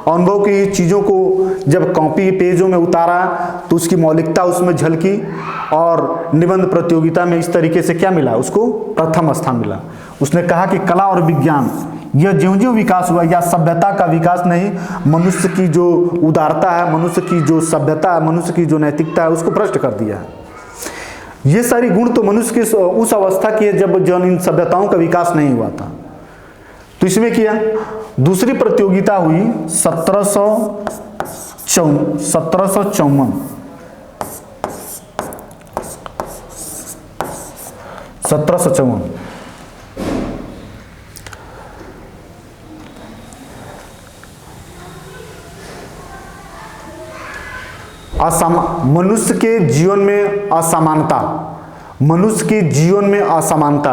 अनुभव की चीज़ों को जब कॉपी पेजों में उतारा तो उसकी मौलिकता उसमें झलकी और निबंध प्रतियोगिता में इस तरीके से क्या मिला, उसको प्रथम स्थान मिला। उसने कहा कि कला और विज्ञान यह ज्यों-ज्यों विकास हुआ, या सभ्यता का विकास नहीं, मनुष्य की जो उदारता है, मनुष्य की जो सभ्यता है, मनुष्य की जो नैतिकता है, उसको भ्रष्ट कर दिया है। ये सारी गुण तो मनुष्य की उस अवस्था की है जब इन सभ्यताओं का विकास नहीं हुआ था। तो इसमें किया। दूसरी प्रतियोगिता हुई 1754। मनुष्य के जीवन में असमानता, मनुष्य के जीवन में असमानता,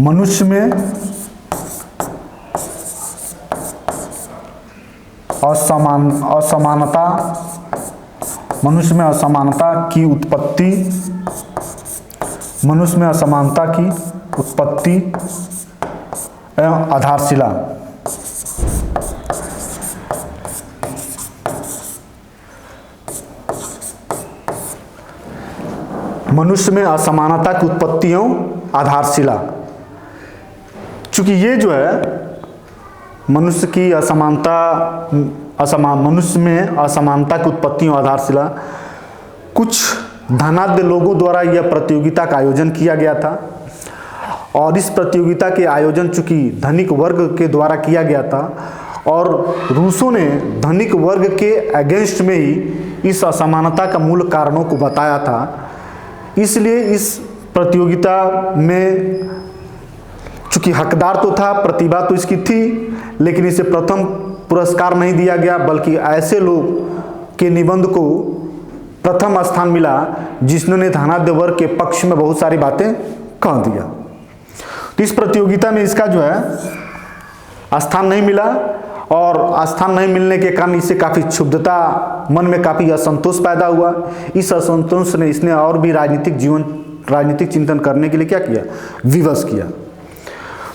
मनुष्य में असमानता, मनुष्य में असमानता की उत्पत्ति, मनुष्य में असमानता की उत्पत्ति एवं आधारशिला। मनुष्य में असमानता की उत्पत्ति एवं आधारशिला। चूंकि ये जो है मनुष्य की मनुष्य में असमानता की उत्पत्ति एवं आधारशिला, कुछ धनाढ्य लोगों द्वारा यह प्रतियोगिता का आयोजन किया गया था और इस प्रतियोगिता के आयोजन चूंकि धनिक वर्ग के द्वारा किया गया था और रूसों ने धनिक वर्ग के अगेंस्ट में ही इस असमानता का मूल कारणों को बताया था, इसलिए इस प्रतियोगिता में चूंकि हकदार तो था, प्रतिभा तो इसकी थी, लेकिन इसे प्रथम पुरस्कार नहीं दिया गया, बल्कि ऐसे लोग के निबंध को प्रथम स्थान मिला जिन्होंने धनाढ्य वर्ग के पक्ष में बहुत सारी बातें कह दिया। तो इस प्रतियोगिता में इसका जो है स्थान नहीं मिला और स्थान नहीं मिलने के कारण इसे काफ़ी क्षुब्धता, मन में काफ़ी असंतोष पैदा हुआ। इस असंतोष ने इसने और भी राजनीतिक चिंतन करने के लिए क्या किया, विवश किया।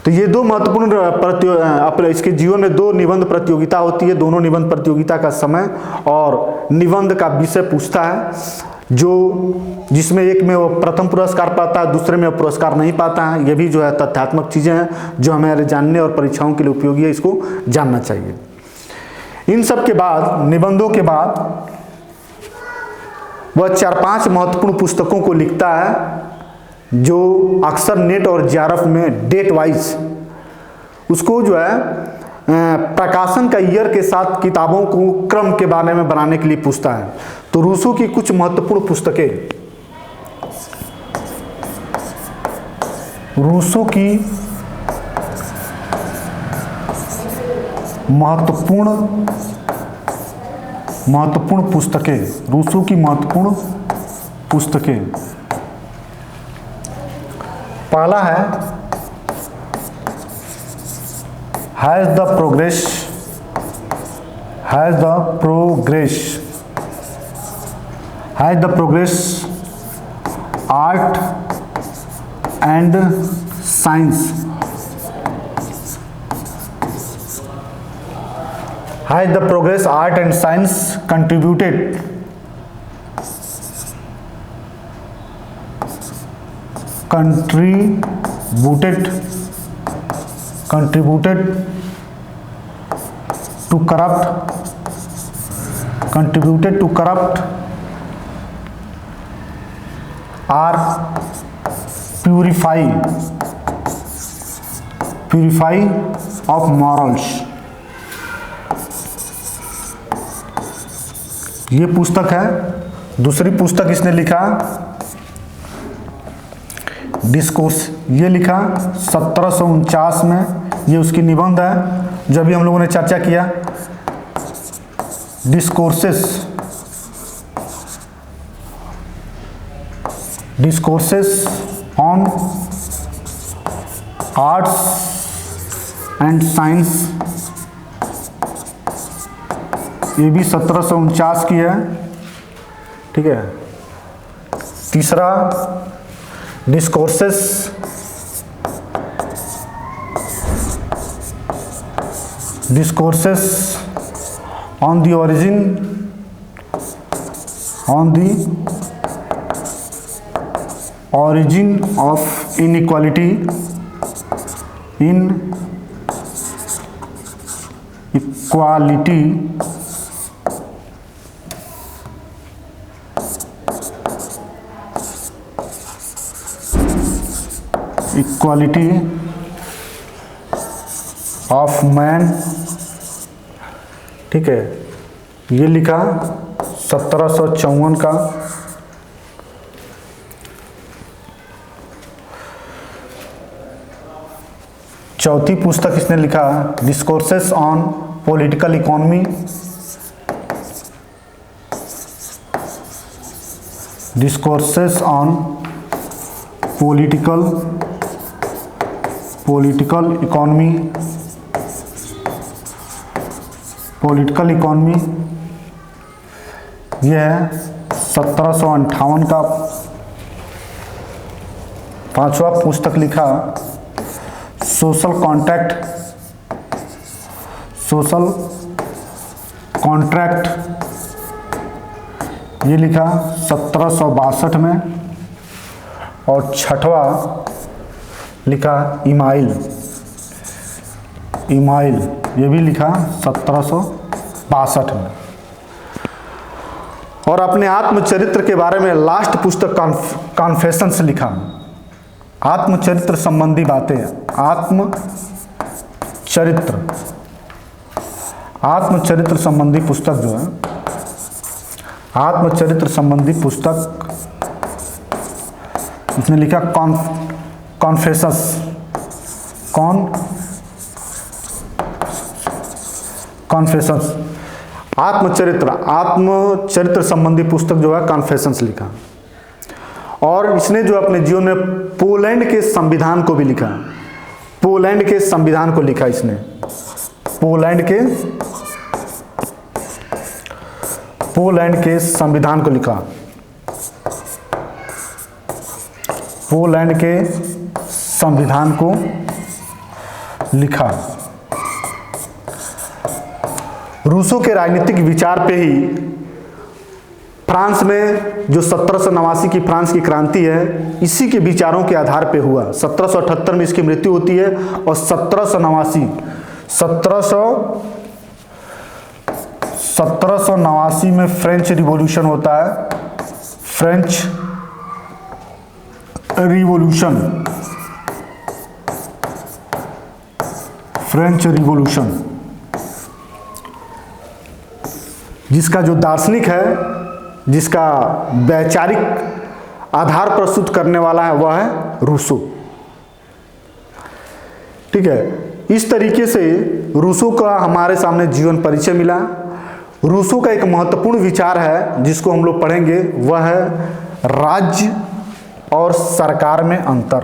तो ये दो महत्वपूर्ण इसके जीवन में दो निबंध प्रतियोगिता होती है। दोनों निबंध प्रतियोगिता का समय और निबंध का विषय पूछता है, जिसमें एक में वो प्रथम पुरस्कार पाता है, दूसरे में वो पुरस्कार नहीं पाता है। ये भी जो है तथ्यात्मक चीज़ें हैं जो हमारे जानने और परीक्षाओं के लिए उपयोगी है, इसको जानना चाहिए। इन सब के बाद, निबंधों के बाद, वह 4-5 महत्वपूर्ण पुस्तकों को लिखता है जो अक्सर नेट और जेआरएफ में डेट वाइज उसको जो है प्रकाशन का ईयर के साथ किताबों को क्रम के बारे में बनाने के लिए पूछता है। तो रूसों की कुछ महत्वपूर्ण पुस्तकें, रूसों की महत्वपूर्ण पुस्तकें, रूसों की महत्वपूर्ण पुस्तकें, पहला है has the progress art and science, has the progress art and science contributed to corrupt or purify of morals। ये पुस्तक है। दूसरी पुस्तक इसने लिखा डिस्कोर्स, ये लिखा 1749 में। ये उसकी निबंध है जो अभी हम लोगों ने चर्चा किया, discourses on arts and science. ये भी 1749 की है, ठीक है। तीसरा discourses on the origin of inequality equality of man, ठीक है। ये लिखा 1754 का। चौथी पुस्तक इसने लिखा discourses on political economy, discourses on political economy, यह है 1758 का 5वां पुस्तक लिखा। सोशल कॉन्ट्रैक्ट ये लिखा 1762 में, और 6वां लिखा इमाइल, ये भी लिखा 1762 में। और अपने आत्मचरित्र के बारे में लास्ट पुस्तक कॉन्फेशंस लिखा, आत्मचरित्र संबंधी बातें, आत्मचरित्र संबंधी पुस्तक जो है, आत्मचरित्र संबंधी पुस्तक इसने लिखा कॉन्फेशंस, आत्मचरित्र संबंधी पुस्तक जो है कॉन्फेशंस लिखा। और इसने जो अपने जीवन में पोलैंड के संविधान को भी लिखा, पोलैंड के संविधान को लिखा इसने, पोलैंड के संविधान को लिखा, पोलैंड के संविधान को लिखा। रूसों के राजनीतिक विचार पे ही फ्रांस में जो 1789 की फ्रांस की क्रांति है, इसी के विचारों के आधार पे हुआ। 1778 में इसकी मृत्यु होती है और 1789 में फ्रेंच रिवॉल्यूशन होता है, फ्रेंच रिवॉल्यूशन, जिसका जो दार्शनिक है, जिसका वैचारिक आधार प्रस्तुत करने वाला है, वह है रूसो। ठीक है, इस तरीके से रूसो का हमारे सामने जीवन परिचय मिला। रूसो का एक महत्वपूर्ण विचार है जिसको हम लोग पढ़ेंगे, वह है राज्य और सरकार में अंतर।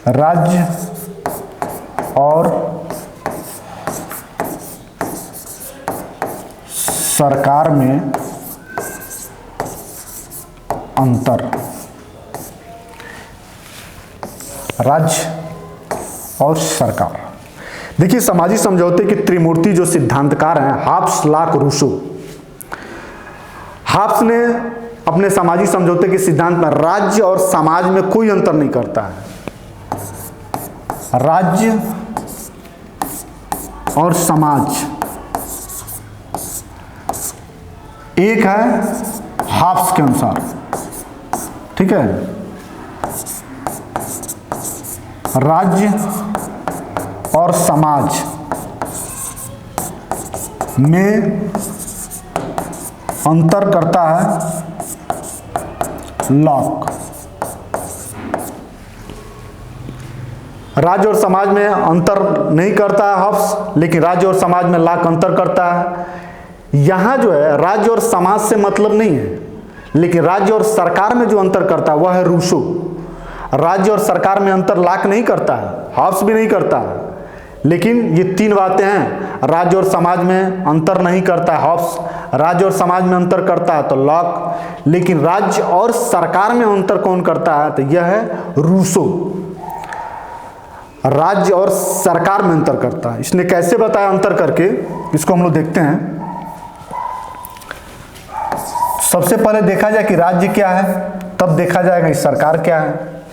राज्य और सरकार में अंतर। राज्य और सरकार, देखिए सामाजिक समझौते के त्रिमूर्ति जो सिद्धांतकार हैं, हाब्स, लॉक, रूसो। हाब्स ने अपने सामाजिक समझौते के सिद्धांत में राज्य और समाज में कोई अंतर नहीं करता है। राज्य और समाज एक है हाब्स के अनुसार। ठीक है, राज्य और समाज में अंतर करता है लॉक। राज्य और समाज में अंतर नहीं करता है हॉब्स, लेकिन राज्य और समाज में लॉक अंतर करता है। यहाँ जो है राज्य और समाज से मतलब नहीं है, लेकिन राज्य और सरकार में जो अंतर करता है वह है रूसो। राज्य और सरकार में अंतर लॉक नहीं करता है, हॉब्स भी नहीं करता है, लेकिन ये तीन बातें हैं। राज्य और समाज में अंतर नहीं करता है हॉब्स, राज्य और समाज में अंतर करता है तो लॉक, लेकिन राज्य और सरकार में अंतर कौन करता है, तो यह है रूसो। राज्य और सरकार में अंतर करता है। इसने कैसे बताया अंतर करके, इसको हम लोग देखते हैं। सबसे पहले देखा जाए कि राज्य क्या है, तब देखा जाएगा कि सरकार क्या है।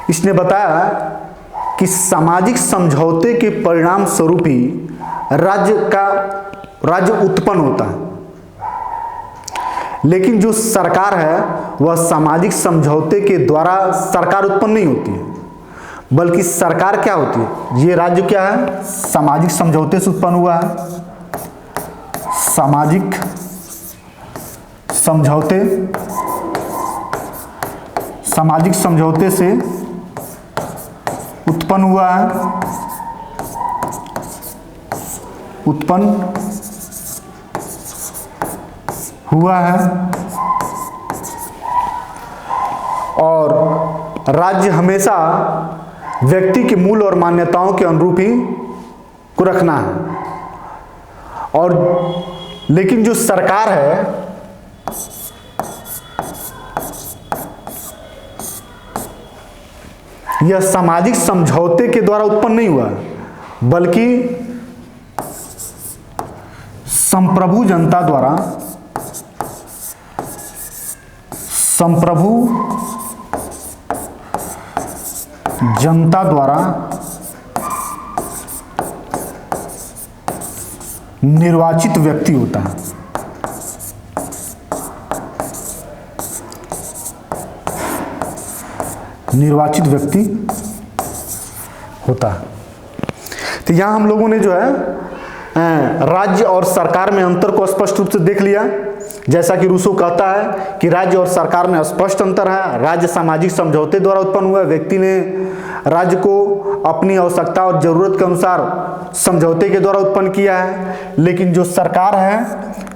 इसने बताया कि सामाजिक समझौते के परिणाम स्वरूप ही राज्य उत्पन्न होता है, लेकिन जो सरकार है वह सामाजिक समझौते के द्वारा सरकार उत्पन्न नहीं होती है, बल्कि सरकार क्या होती है, ये राज्य क्या है, सामाजिक समझौते से उत्पन्न हुआ है। सामाजिक समझौते से उत्पन्न हुआ है, उत्पन्न हुआ है, और राज्य हमेशा व्यक्ति के मूल और मान्यताओं के अनुरूप ही को रखना है। और लेकिन जो सरकार है यह सामाजिक समझौते के द्वारा उत्पन्न नहीं हुआ, बल्कि संप्रभु जनता द्वारा, संप्रभु जनता द्वारा निर्वाचित व्यक्ति होता है। निर्वाचित व्यक्ति होता है। तो यहां हम लोगों ने जो है राज्य और सरकार में अंतर को स्पष्ट रूप से देख लिया। जैसा कि रूसो कहता है कि राज्य और सरकार में स्पष्ट अंतर है। राज्य सामाजिक समझौते द्वारा उत्पन्न हुआ, व्यक्ति ने राज्य को अपनी आवश्यकता और जरूरत के अनुसार समझौते के द्वारा उत्पन्न किया है। लेकिन जो सरकार है,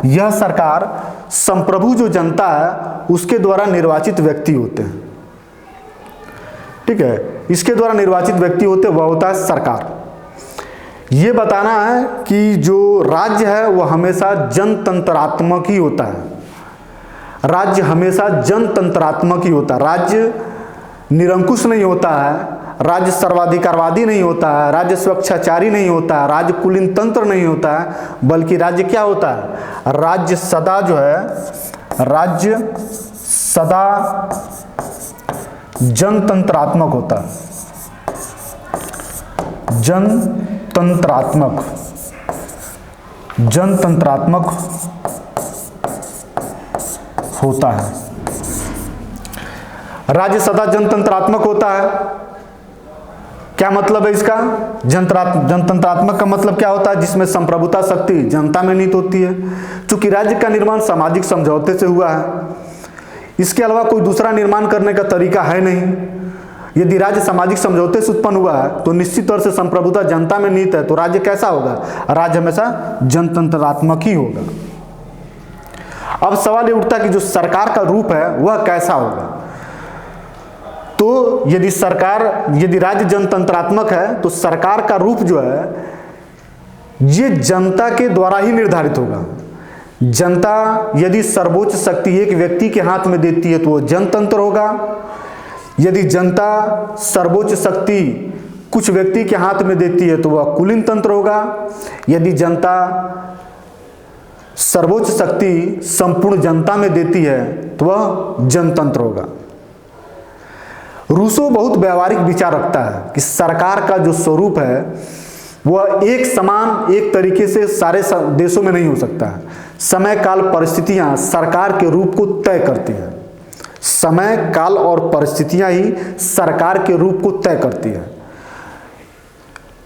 यह सरकार संप्रभु जो जनता है उसके द्वारा निर्वाचित व्यक्ति होते हैं। ठीक है, इसके द्वारा निर्वाचित व्यक्ति होते, वह होता है सरकार। ये बताना है कि जो राज्य है वह हमेशा जनतंत्रात्मक ही होता है। राज्य हमेशा जनतंत्रात्मक ही होता है। राज्य निरंकुश नहीं होता है, राज्य सर्वाधिकारवादी नहीं होता है, राज्य स्वेच्छाचारी नहीं होता है, राज्य कुलीन तंत्र नहीं होता है, बल्कि राज्य क्या होता है? राज्य सदा जो है, राज्य सदा जनतंत्रात्मक होता है। जनतंत्रात्मक, जनतंत्रात्मक होता है। राज्य सदा जनतंत्रात्मक होता है। क्या मतलब है इसका? जनतंत्रात्मक का मतलब क्या होता है? जिसमें संप्रभुता शक्ति जनता में निहित होती है। चूंकि राज्य का निर्माण सामाजिक समझौते से हुआ है, इसके अलावा कोई दूसरा निर्माण करने का तरीका है नहीं। यदि राज्य सामाजिक समझौते से उत्पन्न हुआ है तो निश्चित तौर से संप्रभुता जनता में निहित है, तो राज्य कैसा होगा? राज्य हमेशा जनतंत्रात्मक ही होगा। अब सवाल ये उठता है कि जो सरकार का रूप है वह कैसा होगा? तो यदि राज्य जनतंत्रात्मक है तो सरकार का रूप जो है ये जनता के द्वारा ही निर्धारित होगा। जनता यदि सर्वोच्च शक्ति एक व्यक्ति के हाथ में देती है तो वह जनतंत्र होगा। यदि जनता सर्वोच्च शक्ति कुछ व्यक्ति के हाथ में देती है तो वह कुलीन तंत्र होगा। यदि जनता सर्वोच्च शक्ति संपूर्ण जनता में देती है तो वह जनतंत्र होगा। रूसो बहुत व्यवहारिक विचार रखता है कि सरकार का जो स्वरूप है वह एक समान, एक तरीके से सारे देशों में नहीं हो सकता है। समय काल परिस्थितियां सरकार के रूप को तय करती है। समय काल और परिस्थितियां ही सरकार के रूप को तय करती है।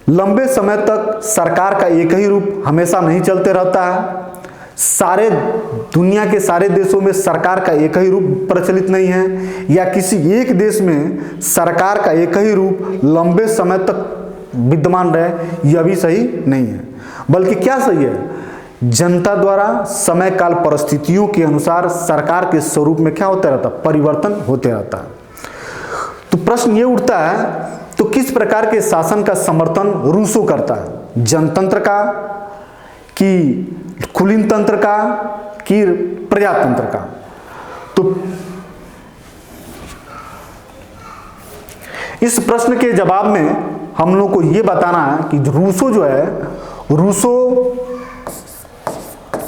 लंबे समय तक सरकार का एक ही रूप हमेशा नहीं चलते रहता है। सारे दुनिया के सारे देशों में सरकार का एक ही रूप प्रचलित नहीं है, या किसी एक देश में सरकार का एक ही रूप लंबे समय तक विद्यमान रहे, यह भी सही नहीं है। बल्कि क्या सही है? जनता द्वारा समय काल परिस्थितियों के अनुसार सरकार के स्वरूप में क्या होता रहता है? परिवर्तन होते रहता है। तो प्रश्न ये उठता है, तो किस प्रकार के शासन का समर्थन रूसो करता है? जनतंत्र का, कि कुलीन तंत्र का, कि प्रजातंत्र का? तो इस प्रश्न के जवाब में हम लोग को यह बताना है कि रूसो जो है,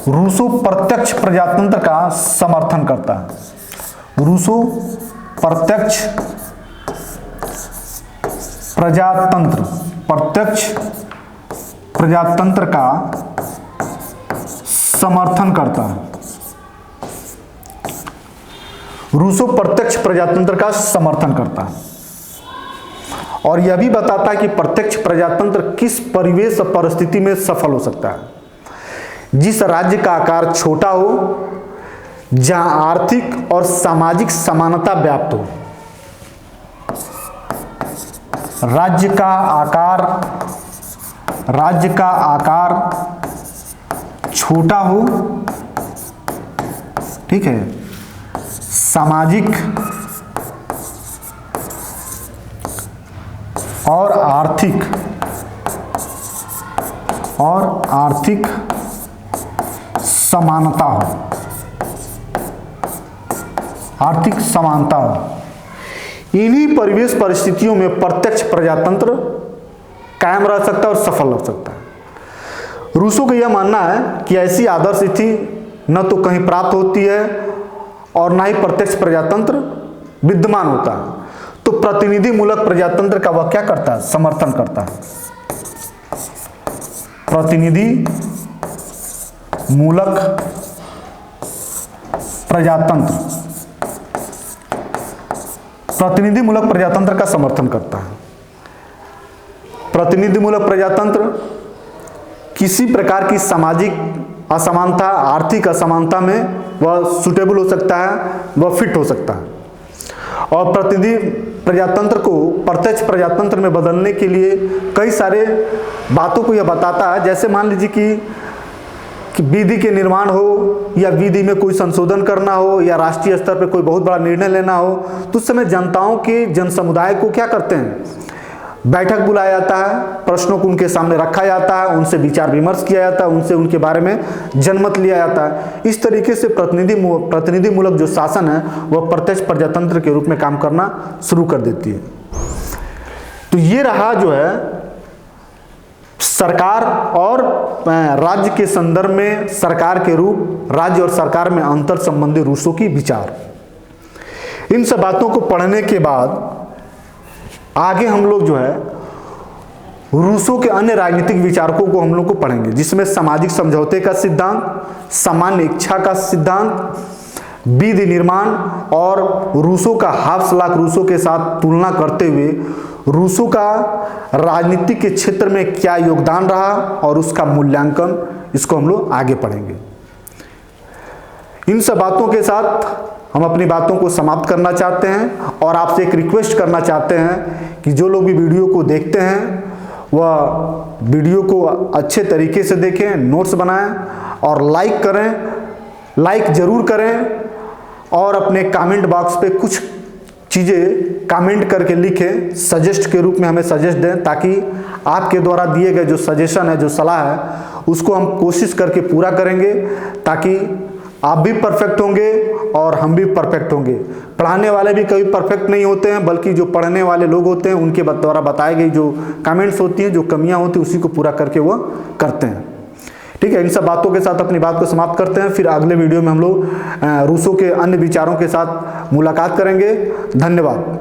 रूसो प्रत्यक्ष प्रजातंत्र का समर्थन करता है। रूसो प्रत्यक्ष प्रजातंत्र का समर्थन करता है। रूसो प्रत्यक्ष प्रजातंत्र का समर्थन करता है और यह भी बताता है कि प्रत्यक्ष प्रजातंत्र किस परिवेश और परिस्थिति में सफल हो सकता है। जिस राज्य का आकार छोटा हो, जहां आर्थिक और सामाजिक समानता व्याप्त हो। राज्य का आकार छोटा हो, ठीक है, सामाजिक और आर्थिक समानता हो, आर्थिक समानता हो। इन्हीं परिवेश परिस्थितियों में प्रत्यक्ष प्रजातंत्र कायम रह सकता है और सफल हो सकता है। रूसों का यह मानना है कि ऐसी आदर्श स्थिति न तो कहीं प्राप्त होती है और न ही प्रत्यक्ष प्रजातंत्र विद्यमान होता है। तो प्रतिनिधि मूलक प्रजातंत्र का वह क्या करता है? समर्थन करता है। प्रतिनिधि मूलक प्रजातंत्र का समर्थन करता है। प्रतिनिधि मूलक प्रजातंत्र किसी प्रकार की सामाजिक असमानता, आर्थिक असमानता में वह सुटेबल हो सकता है, वह फिट हो सकता है। और प्रतिनिधि प्रजातंत्र को प्रत्यक्ष प्रजातंत्र में बदलने के लिए कई सारे बातों को यह बताता है। जैसे मान लीजिए कि विधि के निर्माण हो या विधि में कोई संशोधन करना हो या राष्ट्रीय स्तर पर कोई बहुत बड़ा निर्णय लेना हो, तो उस समय जनताओं के जन समुदाय को क्या करते हैं? बैठक बुलाया जाता है, प्रश्नों को उनके सामने रखा जाता है, उनसे विचार विमर्श किया जाता है, उनसे उनके बारे में जनमत लिया जाता है। इस तरीके से प्रतिनिधि मूलक जो शासन है वह प्रत्यक्ष प्रजातंत्र के रूप में काम करना शुरू कर देती है। तो ये रहा जो है सरकार और राज्य के संदर्भ में सरकार के रूप, राज्य और सरकार में अंतर संबंधी रूसों की विचार। इन सब बातों को पढ़ने के बाद आगे हम लोग जो है रूसों के अन्य राजनीतिक विचारकों को हम लोग को पढ़ेंगे, जिसमें सामाजिक समझौते का सिद्धांत, सामान्य इच्छा का सिद्धांत, विधि निर्माण और रूसों का हाफ लाख रूसों के साथ तुलना करते हुए रूसों का राजनीति के क्षेत्र में क्या योगदान रहा और उसका मूल्यांकन, इसको हम लोग आगे पढ़ेंगे। इन सब बातों के साथ हम अपनी बातों को समाप्त करना चाहते हैं और आपसे एक रिक्वेस्ट करना चाहते हैं कि जो लोग भी वीडियो को देखते हैं वह वीडियो को अच्छे तरीके से देखें, नोट्स बनाएं और लाइक करें, लाइक जरूर करें और अपने कमेंट बॉक्स पे कुछ चीज़ें कमेंट करके लिखें, सजेस्ट के रूप में हमें सजेस्ट दें, ताकि आपके द्वारा दिए गए जो सजेशन है, जो सलाह है, उसको हम कोशिश करके पूरा करेंगे, ताकि आप भी परफेक्ट होंगे और हम भी परफेक्ट होंगे। पढ़ाने वाले भी कभी परफेक्ट नहीं होते हैं, बल्कि जो पढ़ने वाले लोग होते हैं उनके द्वारा बताई गई जो कमेंट्स होती हैं, जो कमियां होती हैं, उसी को पूरा करके वो करते हैं। ठीक है, इन सब बातों के साथ अपनी बात को समाप्त करते हैं। फिर अगले वीडियो में हम लोग रूसों के अन्य विचारों के साथ मुलाकात करेंगे। धन्यवाद।